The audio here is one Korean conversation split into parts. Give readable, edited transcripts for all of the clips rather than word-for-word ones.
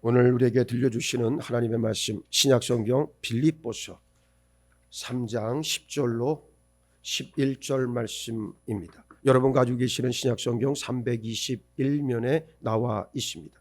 오늘 우리에게 들려주시는 하나님의 말씀, 신약성경 빌립보서 3장 10절로 11절 말씀입니다. 여러분 가지고 계시는 신약성경 321면에 나와 있습니다.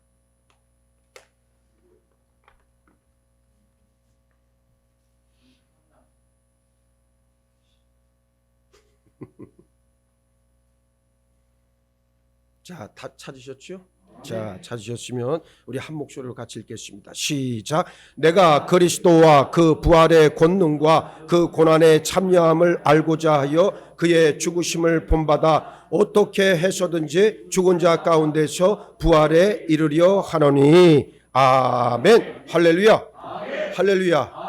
자, 다 찾으셨죠? 자, 찾으셨으면 우리 한 목소리로 같이 읽겠습니다. 시작. 내가 그리스도와 그 부활의 권능과 그 고난의 참여함을 알고자 하여 그의 죽으심을 본받아 어떻게 해서든지 죽은 자 가운데서 부활에 이르려 하노니. 아멘. 할렐루야. 아멘. 할렐루야.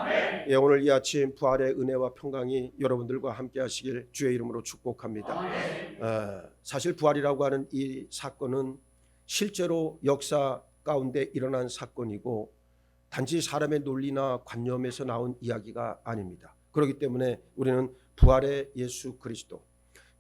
예, 오늘 이 아침 부활의 은혜와 평강이 여러분들과 함께 하시길 주의 이름으로 축복합니다. 사실 부활이라고 하는 이 사건은 실제로 역사 가운데 일어난 사건이고 단지 사람의 논리나 관념에서 나온 이야기가 아닙니다. 그렇기 때문에 우리는 부활의 예수 그리스도,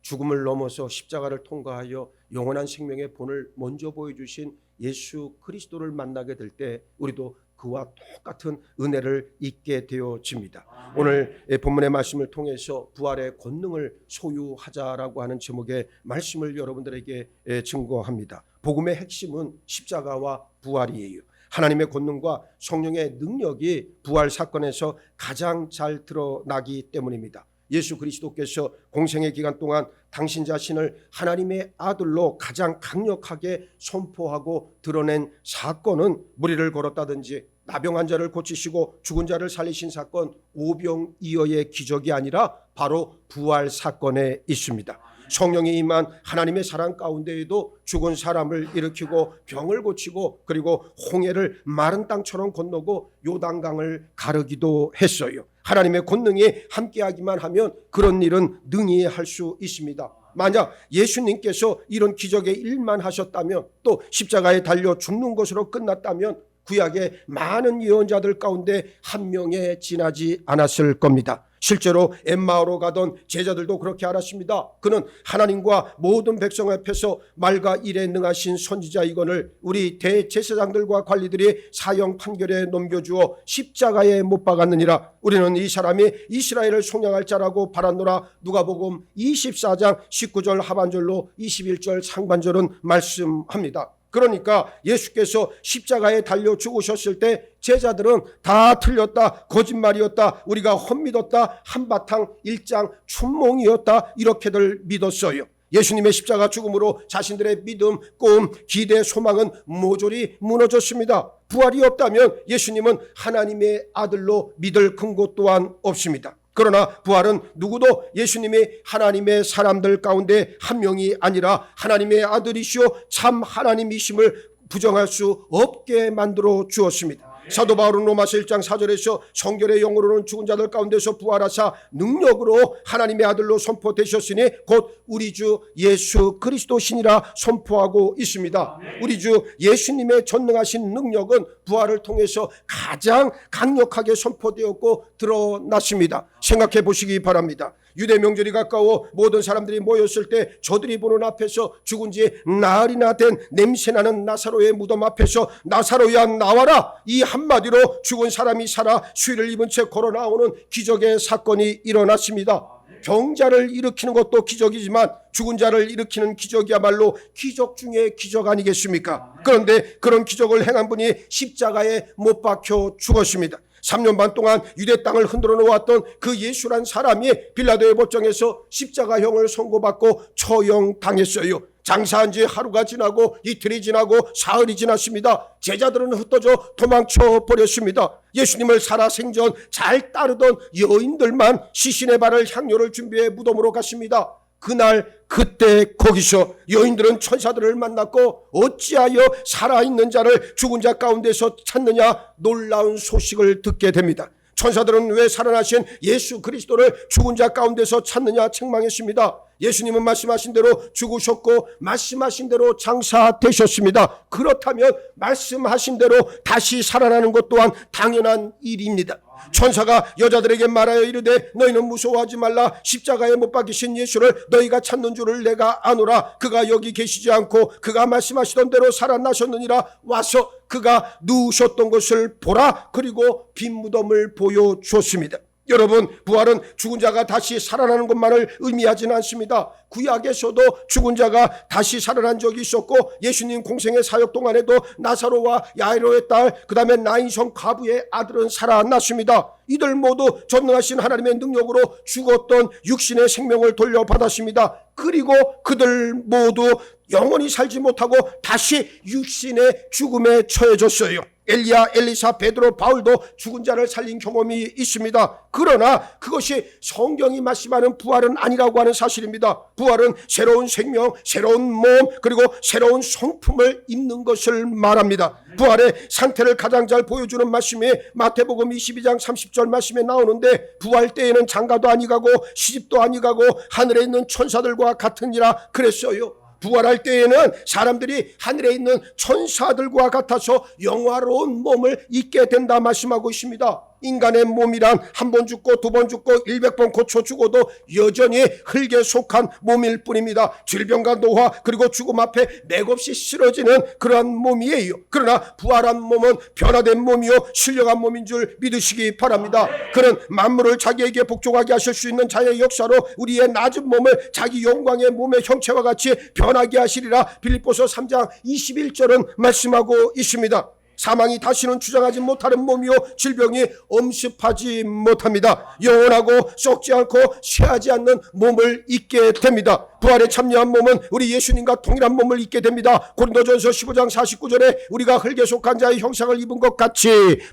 죽음을 넘어서 십자가를 통과하여 영원한 생명의 본을 먼저 보여주신 예수 그리스도를 만나게 될 때 우리도 그와 똑같은 은혜를 잊게 되어집니다. 오늘 본문의 말씀을 통해서 부활의 권능을 소유하자라고 하는 제목의 말씀을 여러분들에게 증거합니다. 복음의 핵심은 십자가와 부활이에요. 하나님의 권능과 성령의 능력이 부활 사건에서 가장 잘 드러나기 때문입니다. 예수 그리스도께서 공생의 기간 동안 당신 자신을 하나님의 아들로 가장 강력하게 선포하고 드러낸 사건은 무리를 걸었다든지 나병 환자를 고치시고 죽은 자를 살리신 사건, 오병이어의 기적이 아니라 바로 부활 사건에 있습니다. 성령이 임한 하나님의 사랑 가운데에도 죽은 사람을 일으키고 병을 고치고 그리고 홍해를 마른 땅처럼 건너고 요단강을 가르기도 했어요. 하나님의 권능이 함께하기만 하면 그런 일은 능히 할 수 있습니다. 만약 예수님께서 이런 기적의 일만 하셨다면, 또 십자가에 달려 죽는 것으로 끝났다면 구약의 많은 예언자들 가운데 한 명에 지나지 않았을 겁니다. 실제로 엠마오로 가던 제자들도 그렇게 알았습니다. 그는 하나님과 모든 백성 앞에서 말과 일에 능하신 선지자이거늘 우리 대제사장들과 관리들이 사형 판결에 넘겨주어 십자가에 못 박았느니라. 우리는 이 사람이 이스라엘을 속량할 자라고 바랐노라. 누가복음 24장 19절 하반절로 21절 상반절은 말씀합니다. 그러니까 예수께서 십자가에 달려 죽으셨을 때 제자들은 다 틀렸다, 거짓말이었다, 우리가 헛믿었다, 한바탕 일장 춘몽이었다, 이렇게들 믿었어요. 예수님의 십자가 죽음으로 자신들의 믿음, 꿈, 기대, 소망은 모조리 무너졌습니다. 부활이 없다면 예수님은 하나님의 아들로 믿을 근거 또한 없습니다. 그러나 부활은 누구도 예수님이 하나님의 사람들 가운데 한 명이 아니라 하나님의 아들이시오 참 하나님이심을 부정할 수 없게 만들어 주었습니다. 사도 바울은 로마서 1장 4절에서 성결의 영으로는 죽은 자들 가운데서 부활하사 능력으로 하나님의 아들로 선포되셨으니 곧 우리 주 예수 그리스도시니라 선포하고 있습니다. 우리 주 예수님의 전능하신 능력은 부활을 통해서 가장 강력하게 선포되었고 드러났습니다. 생각해 보시기 바랍니다. 유대 명절이 가까워 모든 사람들이 모였을 때 저들이 보는 앞에서 죽은 지 나흘이나 된 냄새나는 나사로의 무덤 앞에서 나사로야 나와라, 이 한마디로 죽은 사람이 살아 수의를 입은 채 걸어 나오는 기적의 사건이 일어났습니다. 병자를 일으키는 것도 기적이지만 죽은 자를 일으키는 기적이야말로 기적 중에 기적 아니겠습니까? 그런데 그런 기적을 행한 분이 십자가에 못 박혀 죽었습니다. 3년 반 동안 유대 땅을 흔들어 놓았던 그 예수란 사람이 빌라도의 법정에서 십자가형을 선고받고 처형당했어요. 장사한 지 하루가 지나고 이틀이 지나고 사흘이 지났습니다. 제자들은 흩어져 도망쳐 버렸습니다. 예수님을 살아생전 잘 따르던 여인들만 시신의 발을 향료를 준비해 무덤으로 갔습니다. 그날 그때 거기서 여인들은 천사들을 만났고 어찌하여 살아있는 자를 죽은 자 가운데서 찾느냐 놀라운 소식을 듣게 됩니다. 천사들은 왜 살아나신 예수 그리스도를 죽은 자 가운데서 찾느냐 책망했습니다. 예수님은 말씀하신 대로 죽으셨고 말씀하신 대로 장사되셨습니다. 그렇다면 말씀하신 대로 다시 살아나는 것 또한 당연한 일입니다. 천사가 여자들에게 말하여 이르되 너희는 무서워하지 말라. 십자가에 못 박히신 예수를 너희가 찾는 줄을 내가 아노라. 그가 여기 계시지 않고 그가 말씀하시던 대로 살아나셨느니라. 와서 그가 누우셨던 것을 보라. 그리고 빈 무덤을 보여주었습니다. 여러분, 부활은 죽은 자가 다시 살아나는 것만을 의미하지는 않습니다. 구약에서도 죽은 자가 다시 살아난 적이 있었고, 예수님 공생의 사역 동안에도 나사로와 야이로의 딸, 그 다음에 나인성 과부의 아들은 살아났습니다. 이들 모두 전능하신 하나님의 능력으로 죽었던 육신의 생명을 돌려받았습니다. 그리고 그들 모두 영원히 살지 못하고 다시 육신의 죽음에 처해졌어요. 엘리야, 엘리사, 베드로, 바울도 죽은 자를 살린 경험이 있습니다. 그러나 그것이 성경이 말씀하는 부활은 아니라고 하는 사실입니다. 부활은 새로운 생명, 새로운 몸, 그리고 새로운 성품을 입는 것을 말합니다. 부활의 상태를 가장 잘 보여주는 말씀이 마태복음 22장 30절 말씀에 나오는데, 부활 때에는 장가도 아니가고 시집도 아니가고 하늘에 있는 천사들과 같으니라 그랬어요. 부활할 때에는 사람들이 하늘에 있는 천사들과 같아서 영화로운 몸을 입게 된다 말씀하고 있습니다. 인간의 몸이란 한 번 죽고 두 번 죽고 100번 고쳐 죽어도 여전히 흙에 속한 몸일 뿐입니다. 질병과 노화 그리고 죽음 앞에 맥없이 쓰러지는 그러한 몸이에요. 그러나 부활한 몸은 변화된 몸이요 신령한 몸인 줄 믿으시기 바랍니다. 그는 만물을 자기에게 복종하게 하실 수 있는 자의 역사로 우리의 낮은 몸을 자기 영광의 몸의 형체와 같이 변하게 하시리라. 빌립보서 3장 21절은 말씀하고 있습니다. 사망이 다시는 주장하지 못하는 몸이요 질병이 엄습하지 못합니다. 영원하고 썩지 않고 쇠하지 않는 몸을 입게 됩니다. 부활에 참여한 몸은 우리 예수님과 동일한 몸을 입게 됩니다. 고린도전서 15장 49절에 우리가 흙에 속한 자의 형상을 입은 것 같이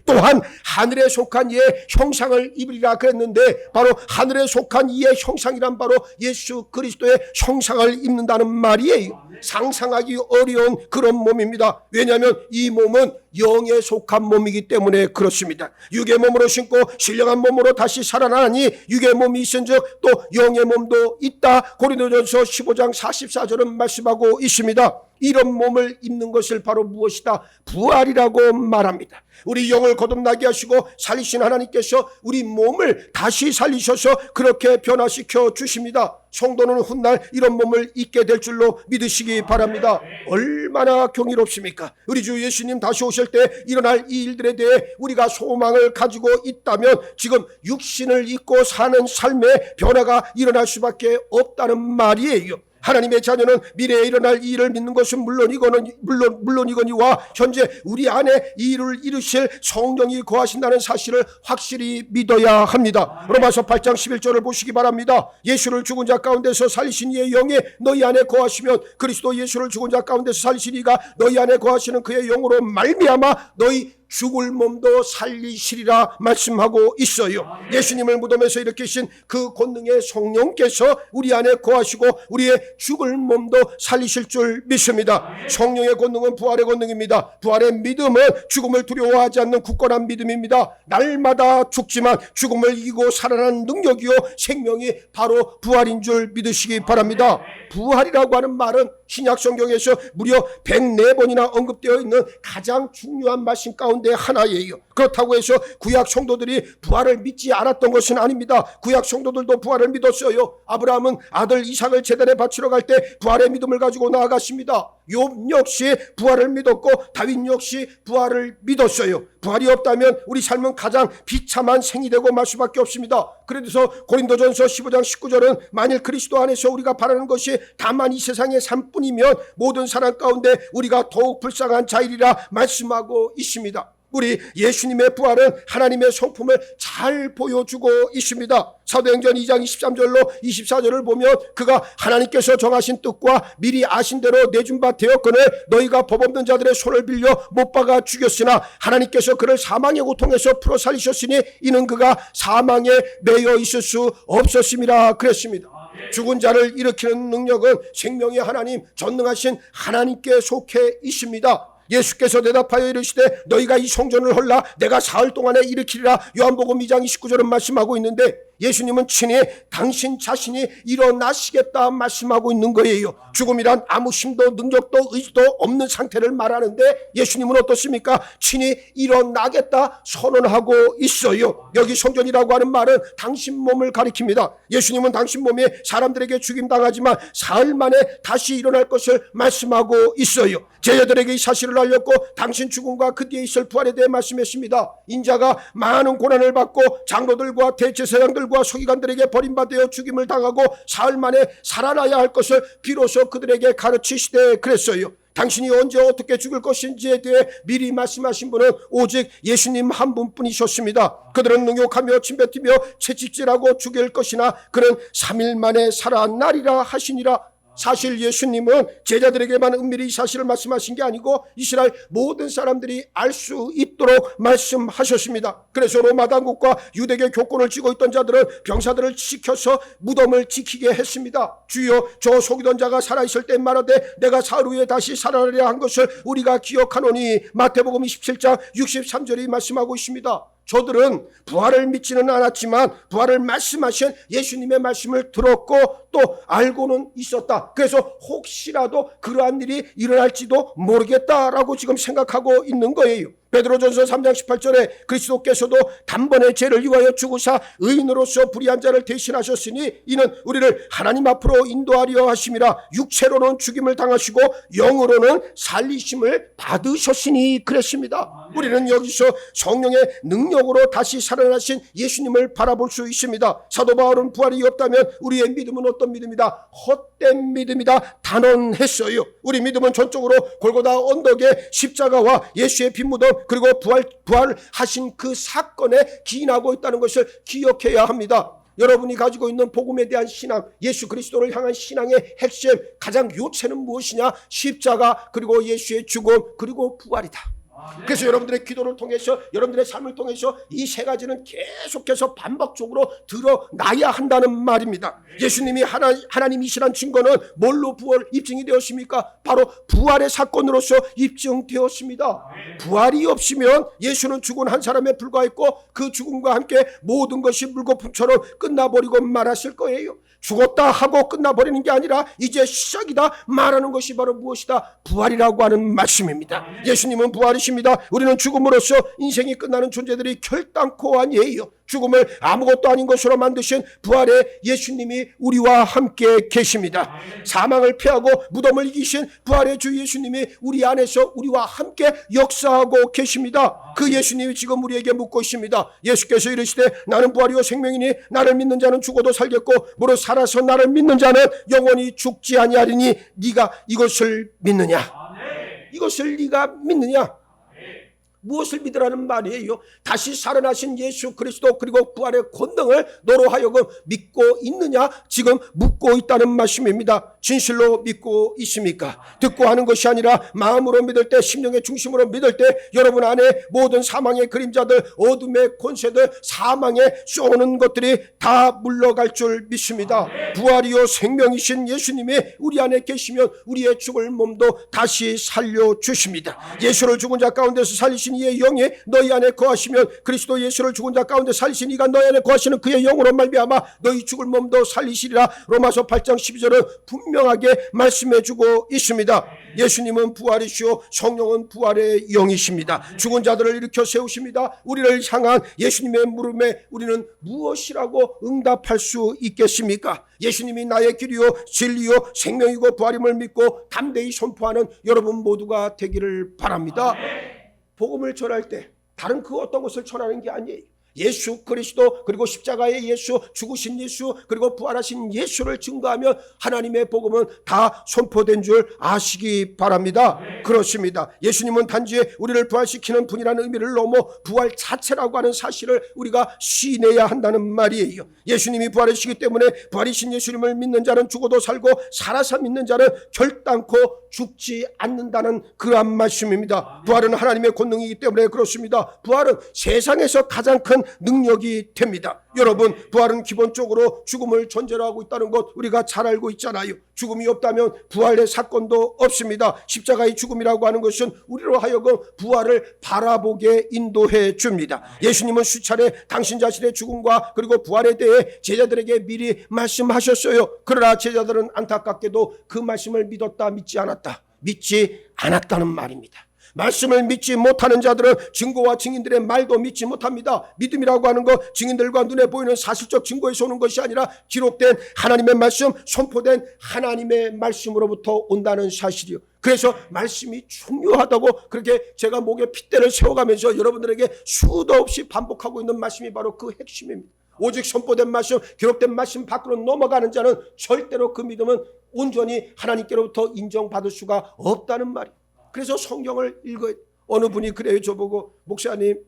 또한 하늘에 속한 이의 형상을 입으리라 그랬는데, 바로 하늘에 속한 이의 형상이란 바로 예수 그리스도의 형상을 입는다는 말이에요. 상상하기 어려운 그런 몸입니다. 왜냐하면 이 몸은 영에 속한 몸이기 때문에 그렇습니다. 육의 몸으로 신고 신령한 몸으로 다시 살아나니 육의 몸이 있은즉 또 영의 몸도 있다. 고린도전서 15장 44절은 말씀하고 있습니다. 이런 몸을 입는 것을 바로 무엇이다? 부활이라고 말합니다. 우리 영을 거듭나게 하시고 살리신 하나님께서 우리 몸을 다시 살리셔서 그렇게 변화시켜 주십니다. 성도는 훗날 이런 몸을 입게 될 줄로 믿으시기 바랍니다. 얼마나 경이롭습니까? 우리 주 예수님 다시 오실 때 일어날 이 일들에 대해 우리가 소망을 가지고 있다면 지금 육신을 입고 사는 삶의 변화가 일어날 수밖에 없다는 말이에요. 하나님의 자녀는 미래에 일어날 이 일을 믿는 것은 물론이거니와 현재 우리 안에 이 일을 이루실 성령이 거하신다는 사실을 확실히 믿어야 합니다. 로마서 8장 11절을 보시기 바랍니다. 예수를 죽은 자 가운데서 살리신 이의 영이 너희 안에 거하시면 그리스도 예수를 죽은 자 가운데서 살리신 이가 너희 안에 거하시는 그의 영으로 말미암아 너희 죽을 몸도 살리시리라 말씀하고 있어요. 예수님을 무덤에서 일으키신 그 권능의 성령께서 우리 안에 거하시고 우리의 죽을 몸도 살리실 줄 믿습니다. 성령의 권능은 부활의 권능입니다. 부활의 믿음은 죽음을 두려워하지 않는 굳건한 믿음입니다. 날마다 죽지만 죽음을 이기고 살아나는 능력이요 생명이 바로 부활인 줄 믿으시기 바랍니다. 부활이라고 하는 말은 신약 성경에서 무려 104번이나 언급되어 있는 가장 중요한 말씀 가운데 하나예요. 그렇다고 해서 구약 성도들이 부활을 믿지 않았던 것은 아닙니다. 구약 성도들도 부활을 믿었어요. 아브라함은 아들 이삭을 제단에 바치러 갈 때 부활의 믿음을 가지고 나아갔습니다. 욥 역시 부활을 믿었고 다윗 역시 부활을 믿었어요. 부활이 없다면 우리 삶은 가장 비참한 생이 되고 말 수밖에 없습니다. 그래서 고린도전서 15장 19절은 만일 그리스도 안에서 우리가 바라는 것이 다만 이 세상의 삶뿐이면 모든 사람 가운데 우리가 더욱 불쌍한 자이리라 말씀하고 있습니다. 우리 예수님의 부활은 하나님의 성품을 잘 보여주고 있습니다. 사도행전 2장 23절로 24절을 보면 그가 하나님께서 정하신 뜻과 미리 아신 대로 내준 바 되었거늘 너희가 법 없는 자들의 손을 빌려 못 박아 죽였으나 하나님께서 그를 사망의 고통에서 풀어 살리셨으니 이는 그가 사망에 매여 있을 수 없었음이라 그랬습니다. 죽은 자를 일으키는 능력은 생명의 하나님 전능하신 하나님께 속해 있습니다. 예수께서 대답하여 이르시되 너희가 이 성전을 헐라 내가 사흘 동안에 일으키리라. 요한복음 2장 29절은 말씀하고 있는데 예수님은 친히 당신 자신이 일어나시겠다 말씀하고 있는 거예요. 죽음이란 아무 힘도 능력도 의지도 없는 상태를 말하는데 예수님은 어떻습니까? 친히 일어나겠다 선언하고 있어요. 여기 성전이라고 하는 말은 당신 몸을 가리킵니다. 예수님은 당신 몸이 사람들에게 죽임당하지만 사흘 만에 다시 일어날 것을 말씀하고 있어요. 제자들에게 이 사실을 알렸고 당신 죽음과 그 뒤에 있을 부활에 대해 말씀했습니다. 인자가 많은 고난을 받고 장로들과 대제사장들과 서기관들에게 버림받아 죽임을 당하고 사흘 만에 살아나야 할 것을 비로소 그들에게 가르치시되 그랬어요. 당신이 언제 어떻게 죽을 것인지에 대해 미리 말씀하신 분은 오직 예수님 한 분뿐이셨습니다. 그들은 능욕하며 침뱉으며 채찍질하고 죽일 것이나 그는 3일 만에 살아나리라 하시니라. 사실 예수님은 제자들에게만 은밀히 이 사실을 말씀하신 게 아니고 이스라엘 모든 사람들이 알 수 있도록 말씀하셨습니다. 그래서 로마 당국과 유대계 교권을 쥐고 있던 자들은 병사들을 지켜서 무덤을 지키게 했습니다. 주여, 저 속이던 자가 살아있을 때 말하되 내가 사흘 후에 다시 살아나리라 한 것을 우리가 기억하노니 마태복음 27장 63절이 말씀하고 있습니다. 저들은 부활을 믿지는 않았지만 부활을 말씀하신 예수님의 말씀을 들었고 또 알고는 있었다. 그래서 혹시라도 그러한 일이 일어날지도 모르겠다라고 지금 생각하고 있는 거예요. 베드로전서 3장 18절에 그리스도께서도 단번에 죄를 위하여 죽으사 의인으로서 불의한 자를 대신하셨으니 이는 우리를 하나님 앞으로 인도하려 하심이라. 육체로는 죽임을 당하시고 영으로는 살리심을 받으셨으니 그랬습니다. 우리는 여기서 성령의 능력으로 다시 살아나신 예수님을 바라볼 수 있습니다. 사도 바울은 부활이 없다면 우리의 믿음은 어떤 믿음이다? 헛된 믿음이다 단언했어요. 우리 믿음은 전적으로 골고다 언덕의 십자가와 예수의 빈 무덤 그리고 부활하신 그 사건에 기인하고 있다는 것을 기억해야 합니다. 여러분이 가지고 있는 복음에 대한 신앙, 예수 그리스도를 향한 신앙의 핵심, 가장 요체는 무엇이냐? 십자가 그리고 예수의 죽음 그리고 부활이다. 그래서 여러분들의 기도를 통해서 여러분들의 삶을 통해서 이 세 가지는 계속해서 반복적으로 드러나야 한다는 말입니다. 예수님이 하나님이시란 증거는 뭘로 입증이 되었습니까? 바로 부활의 사건으로서 입증되었습니다. 부활이 없으면 예수는 죽은 한 사람에 불과했고 그 죽음과 함께 모든 것이 물거품처럼 끝나버리고 말았을 거예요. 죽었다 하고 끝나버리는 게 아니라 이제 시작이다 말하는 것이 바로 무엇이다? 부활이라고 하는 말씀입니다. 예수님은 부활이십니다. 우리는 죽음으로써 인생이 끝나는 존재들이 결단코 아니에요. 죽음을 아무것도 아닌 것으로 만드신 부활의 예수님이 우리와 함께 계십니다. 사망을 패하고 무덤을 이기신 부활의 주 예수님이 우리 안에서 우리와 함께 역사하고 계십니다. 그 예수님이 지금 우리에게 묻고 있습니다. 예수께서 이르시되 나는 부활이요 생명이니 나를 믿는 자는 죽어도 살겠고 무릇 살아서 나를 믿는 자는 영원히 죽지 아니하리니 네가 이것을 믿느냐? 이것을 네가 믿느냐? 무엇을 믿으라는 말이에요? 다시 살아나신 예수 그리스도 그리고 부활의 권능을 너로 하여금 믿고 있느냐? 지금 묻고 있다는 말씀입니다. 진실로 믿고 있습니까? 듣고 하는 것이 아니라 마음으로 믿을 때, 심령의 중심으로 믿을 때 여러분 안에 모든 사망의 그림자들, 어둠의 권세들, 사망에 쏘는 것들이 다 물러갈 줄 믿습니다. 부활이요 생명이신 예수님이 우리 안에 계시면 우리의 죽을 몸도 다시 살려주십니다. 예수를 죽은 자 가운데서 살리신 이의 영이 너희 안에 거하시면 그리스도 예수를 죽은 자 가운데 살리신 이가 너희 안에 거하시는 그의 영으로 말미암아 너희 죽을 몸도 살리시리라. 로마서 8장 12절은 분명하게 말씀해주고 있습니다. 예수님은 부활이시오 성령은 부활의 영이십니다. 죽은 자들을 일으켜 세우십니다. 우리를 향한 예수님의 물음에 우리는 무엇이라고 응답할 수 있겠습니까? 예수님이 나의 길이요 진리요 생명이고 부활임을 믿고 담대히 선포하는 여러분 모두가 되기를 바랍니다. 복음을 전할 때 다른 그 어떤 것을 전하는 게 아니에요. 예수 그리스도 그리고 십자가의 예수, 죽으신 예수 그리고 부활하신 예수를 증거하면 하나님의 복음은 다 선포된 줄 아시기 바랍니다. 그렇습니다. 예수님은 단지 우리를 부활시키는 분이라는 의미를 넘어 부활 자체라고 하는 사실을 우리가 시인해야 한다는 말이에요. 예수님이 부활이시기 때문에 부활이신 예수님을 믿는 자는 죽어도 살고 살아서 믿는 자는 결단코 죽지 않는다는 그러한 말씀입니다. 부활은 하나님의 권능이기 때문에 그렇습니다. 부활은 세상에서 가장 큰 살아나는 능력이 됩니다. 여러분, 부활은 기본적으로 죽음을 전제로 하고 있다는 것 우리가 잘 알고 있잖아요. 죽음이 없다면 부활의 사건도 없습니다. 십자가의 죽음이라고 하는 것은 우리로 하여금 부활을 바라보게 인도해 줍니다. 예수님은 수차례 당신 자신의 죽음과 그리고 부활에 대해 제자들에게 미리 말씀하셨어요. 그러나 제자들은 안타깝게도 그 말씀을 믿지 않았다는 말입니다. 말씀을 믿지 못하는 자들은 증거와 증인들의 말도 믿지 못합니다. 믿음이라고 하는 것, 증인들과 눈에 보이는 사실적 증거에서 오는 것이 아니라 기록된 하나님의 말씀, 선포된 하나님의 말씀으로부터 온다는 사실이요. 그래서 말씀이 중요하다고 그렇게 제가 목에 핏대를 세워가면서 여러분들에게 수도 없이 반복하고 있는 말씀이 바로 그 핵심입니다. 오직 선포된 말씀, 기록된 말씀 밖으로 넘어가는 자는 절대로 그 믿음은 온전히 하나님께로부터 인정받을 수가 없다는 말이에요. 그래서 성경을 읽어야 돼요. 어느 분이 그래요. 저보고, 목사님,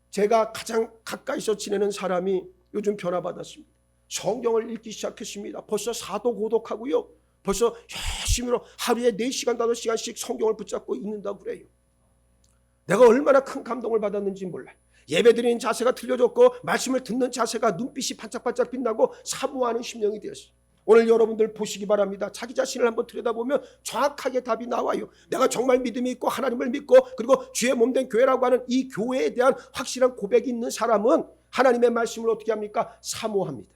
제가 가장 가까이서 지내는 사람이 요즘 변화받았습니다. 성경을 읽기 시작했습니다. 벌써 사도 고독하고요. 벌써 열심히 하루에 4시간, 5시간씩 성경을 붙잡고 읽는다고 그래요. 내가 얼마나 큰 감동을 받았는지 몰라요. 예배드리는 자세가 틀려졌고 말씀을 듣는 자세가 눈빛이 반짝반짝 빛나고 사모하는 심령이 되었어요. 오늘 여러분들 보시기 바랍니다. 자기 자신을 한번 들여다보면 정확하게 답이 나와요. 내가 정말 믿음이 있고 하나님을 믿고 그리고 주의 몸된 교회라고 하는 이 교회에 대한 확실한 고백이 있는 사람은 하나님의 말씀을 어떻게 합니까? 사모합니다.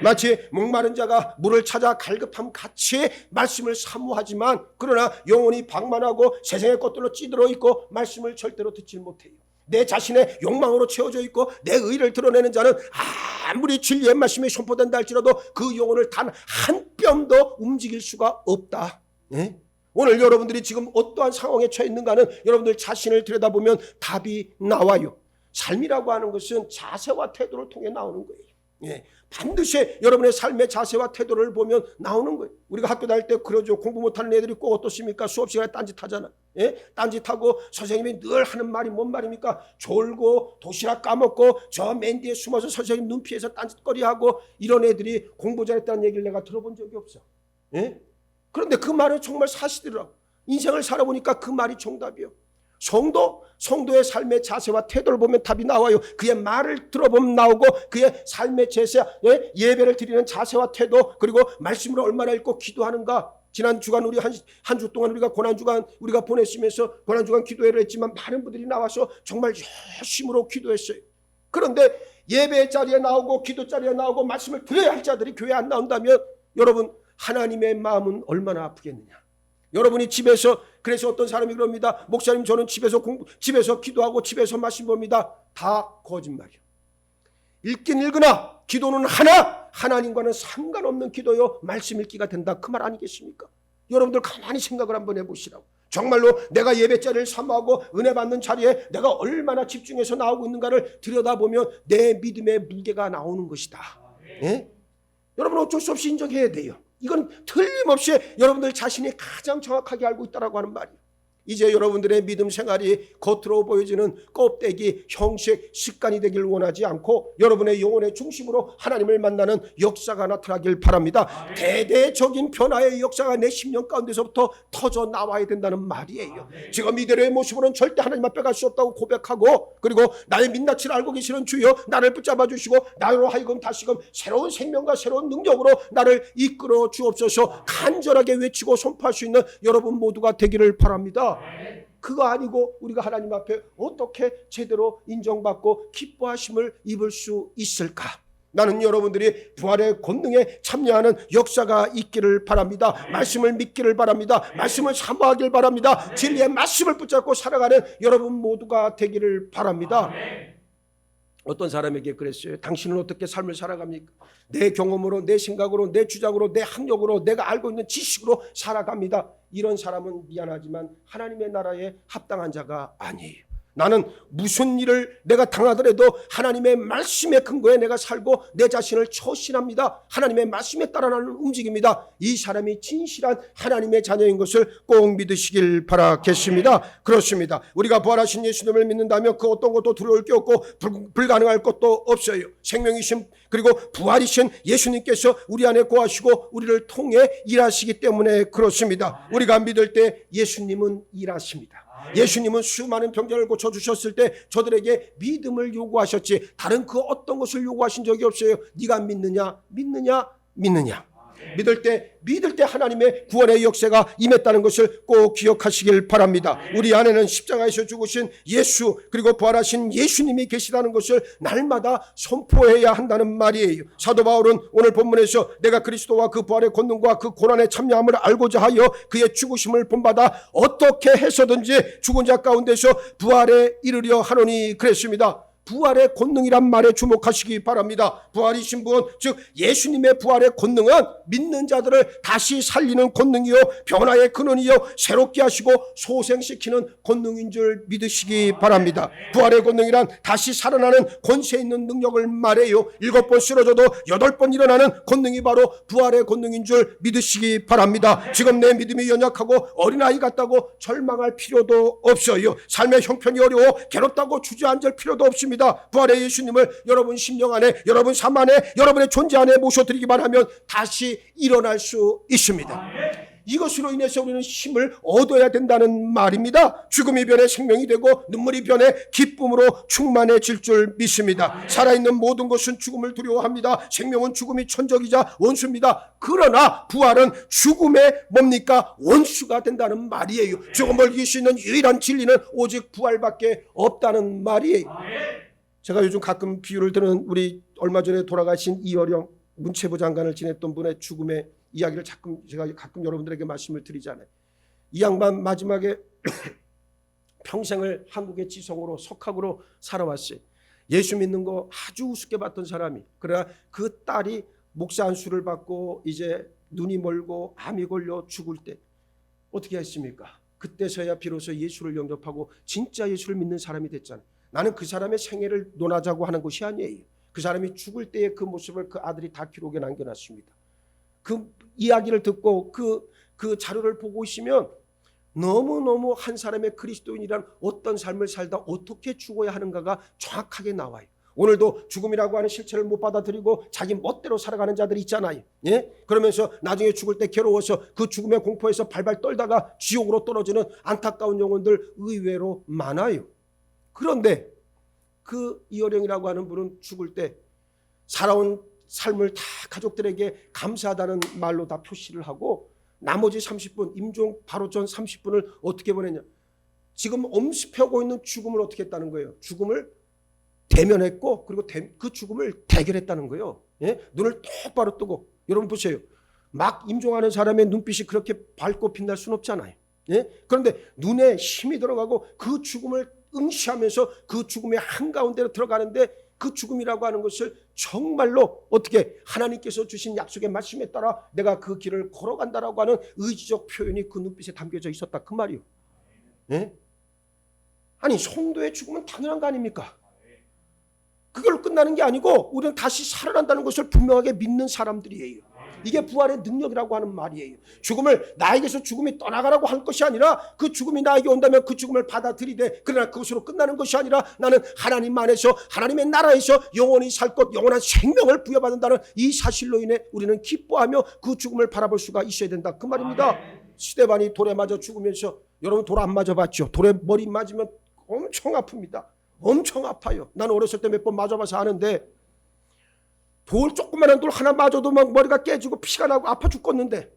마치 목마른 자가 물을 찾아 갈급함 같이 말씀을 사모하지만 그러나 영혼이 방만하고 세상의 것들로 찌들어 있고 말씀을 절대로 듣지 못해요. 내 자신의 욕망으로 채워져 있고 내 의를 드러내는 자는 아무리 진리의 말씀이 선포된다 할지라도 그 영혼을 단 한 뼘도 움직일 수가 없다. 네? 오늘 여러분들이 지금 어떠한 상황에 처해 있는가는 여러분들 자신을 들여다보면 답이 나와요. 삶이라고 하는 것은 자세와 태도를 통해 나오는 거예요. 예, 반드시 여러분의 삶의 자세와 태도를 보면 나오는 거예요. 우리가 학교 다닐 때 그러죠. 공부 못하는 애들이 꼭 어떻습니까? 수업 시간에 딴짓하잖아. 예? 딴짓하고 선생님이 늘 하는 말이 뭔 말입니까? 졸고 도시락 까먹고 저 맨 뒤에 숨어서 선생님 눈 피해서 딴짓거리하고 이런 애들이 공부 잘했다는 얘기를 내가 들어본 적이 없어. 예? 그런데 그 말은 정말 사실이더라고. 인생을 살아보니까 그 말이 정답이에요. 성도의 삶의 자세와 태도를 보면 답이 나와요. 그의 말을 들어보면 나오고 그의 삶의 제세, 예배를 드리는 자세와 태도 그리고 말씀으로 얼마나 읽고 기도하는가. 지난 주간 우리 한 주 동안 우리가 고난주간 우리가 보냈으면서 고난주간 기도회를 했지만 많은 분들이 나와서 정말 열심으로 기도했어요. 그런데 예배 자리에 나오고 기도 자리에 나오고 말씀을 들어야 할 자들이 교회에 안 나온다면 여러분 하나님의 마음은 얼마나 아프겠느냐. 여러분이 집에서 그래서 어떤 사람이 그럽니다. 목사님 저는 집에서 기도하고 집에서 말씀 봅니다. 다 거짓말이요. 읽긴 읽으나 기도는 하나님과는 상관없는 기도요. 말씀 읽기가 된다. 그 말 아니겠습니까? 여러분들 가만히 생각을 한번 해보시라고. 정말로 내가 예배자리를 사모하고 은혜 받는 자리에 내가 얼마나 집중해서 나오고 있는가를 들여다보면 내 믿음의 무게가 나오는 것이다. 예? 여러분 어쩔 수 없이 인정해야 돼요. 이건 틀림없이 여러분들 자신이 가장 정확하게 알고 있다라고 하는 말이에요. 이제 여러분들의 믿음 생활이 겉으로 보여지는 껍데기, 형식, 습관이 되길 원하지 않고 여러분의 영혼의 중심으로 하나님을 만나는 역사가 나타나길 바랍니다. 대대적인 변화의 역사가 내 심령 가운데서부터 터져 나와야 된다는 말이에요. 지금 이대로의 모습으로는 절대 하나님 앞에 갈 수 없다고 고백하고 그리고 나의 민낯을 알고 계시는 주여 나를 붙잡아 주시고 나로 하여금 다시금 새로운 생명과 새로운 능력으로 나를 이끌어 주옵소서 간절하게 외치고 선포할 수 있는 여러분 모두가 되기를 바랍니다. 그거 아니고 우리가 하나님 앞에 어떻게 제대로 인정받고 기뻐하심을 입을 수 있을까? 나는 여러분들이 부활의 권능에 참여하는 역사가 있기를 바랍니다. 말씀을 믿기를 바랍니다. 말씀을 사모하길 바랍니다. 진리의 말씀을 붙잡고 살아가는 여러분 모두가 되기를 바랍니다. 어떤 사람에게 그랬어요. 당신은 어떻게 삶을 살아갑니까? 내 경험으로, 내 생각으로, 내 주장으로, 내 학력으로, 내가 알고 있는 지식으로 살아갑니다. 이런 사람은 미안하지만 하나님의 나라에 합당한 자가 아니에요. 나는 무슨 일을 내가 당하더라도 하나님의 말씀의 근거에 내가 살고 내 자신을 처신합니다. 하나님의 말씀에 따라 나는 움직입니다. 이 사람이 진실한 하나님의 자녀인 것을 꼭 믿으시길 바라겠습니다. 그렇습니다. 우리가 부활하신 예수님을 믿는다면 그 어떤 것도 두려울 게 없고 불가능할 것도 없어요. 생명이신 그리고 부활이신 예수님께서 우리 안에 거하시고 우리를 통해 일하시기 때문에 그렇습니다. 우리가 믿을 때 예수님은 일하십니다. 예수님은 수많은 병자를 고쳐주셨을 때 저들에게 믿음을 요구하셨지 다른 그 어떤 것을 요구하신 적이 없어요. 네가 믿느냐 믿느냐 믿느냐. 믿을 때 하나님의 구원의 역사가 임했다는 것을 꼭 기억하시길 바랍니다. 우리 안에는 십자가에서 죽으신 예수 그리고 부활하신 예수님이 계시다는 것을 날마다 선포해야 한다는 말이에요. 사도 바울은 오늘 본문에서 내가 그리스도와 그 부활의 권능과 그 고난의 참여함을 알고자 하여 그의 죽으심을 본받아 어떻게 해서든지 죽은 자 가운데서 부활에 이르려 하노니 그랬습니다. 부활의 권능이란 말에 주목하시기 바랍니다. 부활이신 분, 즉 예수님의 부활의 권능은 믿는 자들을 다시 살리는 권능이요 변화의 근원이요 새롭게 하시고 소생시키는 권능인 줄 믿으시기 바랍니다. 부활의 권능이란 다시 살아나는 권세 있는 능력을 말해요. 7번 쓰러져도 8번 일어나는 권능이 바로 부활의 권능인 줄 믿으시기 바랍니다. 지금 내 믿음이 연약하고 어린아이 같다고 절망할 필요도 없어요. 삶의 형편이 어려워 괴롭다고 주저앉을 필요도 없습니다. 부활의 예수님을 여러분 심령 안에, 여러분 삶 안에, 여러분의 존재 안에 모셔드리기만 하면 다시 일어날 수 있습니다. 이것으로 인해서 우리는 힘을 얻어야 된다는 말입니다. 죽음이 변해 생명이 되고 눈물이 변해 기쁨으로 충만해질 줄 믿습니다. 살아있는 모든 것은 죽음을 두려워합니다. 생명은 죽음이 천적이자 원수입니다. 그러나 부활은 죽음의 뭡니까? 원수가 된다는 말이에요. 죽음을 이길 수 있는 유일한 진리는 오직 부활밖에 없다는 말이에요. 제가 요즘 가끔 비유를 드는 우리 얼마 전에 돌아가신 이어령 문체부 장관을 지냈던 분의 죽음의 이야기를 제가 가끔 여러분들에게 말씀을 드리잖아요. 이 양반 마지막에 평생을 한국의 지성으로 석학으로 살아왔어요. 예수 믿는 거 아주 우습게 봤던 사람이. 그러나 그 딸이 목사 안수를 받고 이제 눈이 멀고 암이 걸려 죽을 때 어떻게 했습니까? 그때서야 비로소 예수를 영접하고 진짜 예수를 믿는 사람이 됐잖아요. 나는 그 사람의 생애를 논하자고 하는 것이 아니에요. 그 사람이 죽을 때의 그 모습을 그 아들이 다 기록에 남겨놨습니다. 그 이야기를 듣고 그 자료를 보고 있으면 너무너무 한 사람의 그리스도인이란 어떤 삶을 살다 어떻게 죽어야 하는가가 정확하게 나와요. 오늘도 죽음이라고 하는 실체를 못 받아들이고 자기 멋대로 살아가는 자들이 있잖아요. 예? 그러면서 나중에 죽을 때 괴로워서 그 죽음의 공포에서 발발 떨다가 지옥으로 떨어지는 안타까운 영혼들 의외로 많아요. 그런데 그 이어령이라고 하는 분은 죽을 때 살아온 삶을 다 가족들에게 감사하다는 말로 다 표시를 하고 나머지 30분 임종 바로 전 30분을 어떻게 보냈냐. 지금 엄습하고 있는 죽음을 어떻게 했다는 거예요. 죽음을 대면했고 그리고 그 죽음을 대결했다는 거예요. 예? 눈을 똑바로 뜨고. 여러분 보세요. 막 임종하는 사람의 눈빛이 그렇게 밝고 빛날 수는 없잖아요. 예? 그런데 눈에 힘이 들어가고 그 죽음을 응시하면서 그 죽음의 한가운데로 들어가는데 그 죽음이라고 하는 것을 정말로 어떻게 하나님께서 주신 약속의 말씀에 따라 내가 그 길을 걸어간다라고 하는 의지적 표현이 그 눈빛에 담겨져 있었다 그 말이요. 예? 아니 성도의 죽음은 당연한 거 아닙니까? 그걸로 끝나는 게 아니고 우리는 다시 살아난다는 것을 분명하게 믿는 사람들이에요. 이게 부활의 능력이라고 하는 말이에요. 죽음을 나에게서 죽음이 떠나가라고 할 것이 아니라 그 죽음이 나에게 온다면 그 죽음을 받아들이되 그러나 그것으로 끝나는 것이 아니라 나는 하나님 안에서 하나님의 나라에서 영원히 살 것 영원한 생명을 부여받는다는 이 사실로 인해 우리는 기뻐하며 그 죽음을 바라볼 수가 있어야 된다 그 말입니다. 스데반이 돌에 맞아 죽으면서 여러분 돌 안 맞아봤죠? 돌에 머리 맞으면 엄청 아픕니다. 엄청 아파요. 나는 어렸을 때 몇 번 맞아봐서 아는데 돌 조그만한 돌 하나 맞아도 막 머리가 깨지고 피가 나고 아파 죽겠는데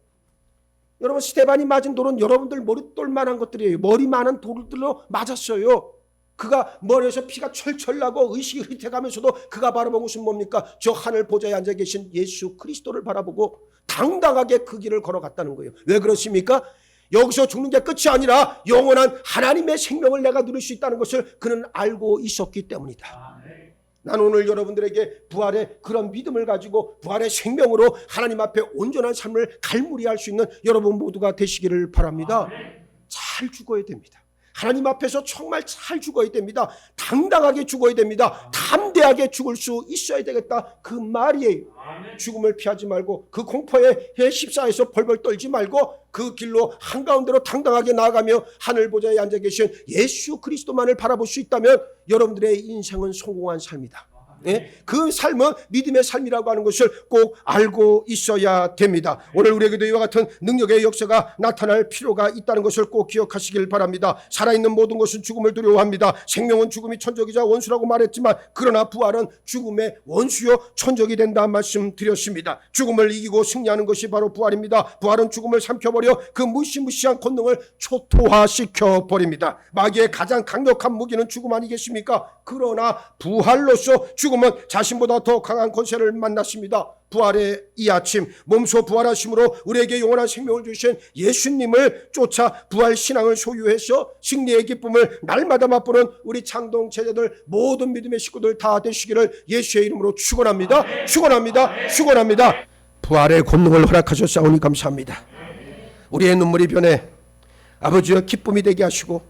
여러분 스데반이 맞은 돌은 여러분들 머릿돌만한 것들이에요. 머리 많은 돌들로 맞았어요. 그가 머리에서 피가 철철 나고 의식이 흐릿해가면서도 그가 바라본 것은 뭡니까? 저 하늘 보좌에 앉아 계신 예수 그리스도를 바라보고 당당하게 그 길을 걸어갔다는 거예요. 왜 그렇습니까? 여기서 죽는 게 끝이 아니라 영원한 하나님의 생명을 내가 누릴 수 있다는 것을 그는 알고 있었기 때문이다. 나는 오늘 여러분들에게 부활의 그런 믿음을 가지고 부활의 생명으로 하나님 앞에 온전한 삶을 갈무리할 수 있는 여러분 모두가 되시기를 바랍니다. 잘 죽어야 됩니다. 하나님 앞에서 정말 잘 죽어야 됩니다. 당당하게 죽어야 됩니다. 담대하게 죽을 수 있어야 되겠다 그 말이에요. 죽음을 피하지 말고 그 공포에 십사에서 벌벌 떨지 말고 그 길로 한가운데로 당당하게 나아가며 하늘 보좌에 앉아 계신 예수 그리스도만을 바라볼 수 있다면 여러분들의 인생은 성공한 삶이다. 예? 그 삶은 믿음의 삶이라고 하는 것을 꼭 알고 있어야 됩니다. 오늘 우리에게도 이와 같은 능력의 역사가 나타날 필요가 있다는 것을 꼭 기억하시길 바랍니다. 살아있는 모든 것은 죽음을 두려워합니다. 생명은 죽음이 천적이자 원수라고 말했지만 그러나 부활은 죽음의 원수요 천적이 된다 말씀드렸습니다. 죽음을 이기고 승리하는 것이 바로 부활입니다. 부활은 죽음을 삼켜버려 그 무시무시한 권능을 초토화시켜버립니다. 마귀의 가장 강력한 무기는 죽음 아니겠습니까? 그러나 부활로서 죽음은 자신보다 더 강한 권세를 만났습니다. 부활의 이 아침 몸소 부활하심으로 우리에게 영원한 생명을 주신 예수님을 쫓아 부활 신앙을 소유해서 승리의 기쁨을 날마다 맛보는 우리 창동 제자들 모든 믿음의 식구들 다 되시기를 예수의 이름으로 축원합니다. 축원합니다. 축원합니다. 부활의 권능을 허락하셨사오니 감사합니다. 우리의 눈물이 변해 아버지여 기쁨이 되게 하시고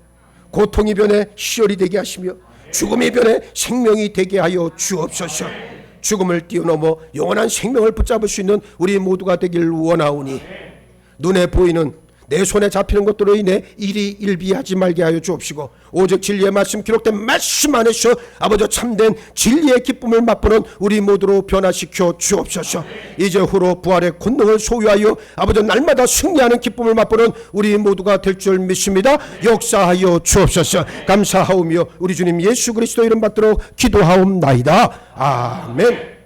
고통이 변해 시열이 되게 하시며 죽음이 변해 생명이 되게 하여 주옵소서. 죽음을 뛰어넘어 영원한 생명을 붙잡을 수 있는 우리 모두가 되길 원하오니 눈에 보이는 내 손에 잡히는 것들로 인해 일이 일비하지 말게 하여 주옵시고 오직 진리의 말씀 기록된 말씀 안에서 아버지 참된 진리의 기쁨을 맛보는 우리 모두로 변화시켜 주옵소서. 이제 후로 부활의 권능을 소유하여 아버지 날마다 승리하는 기쁨을 맛보는 우리 모두가 될 줄 믿습니다. 역사하여 주옵소서. 감사하오며 우리 주님 예수 그리스도 이름 받들어 기도하옵나이다. 아멘.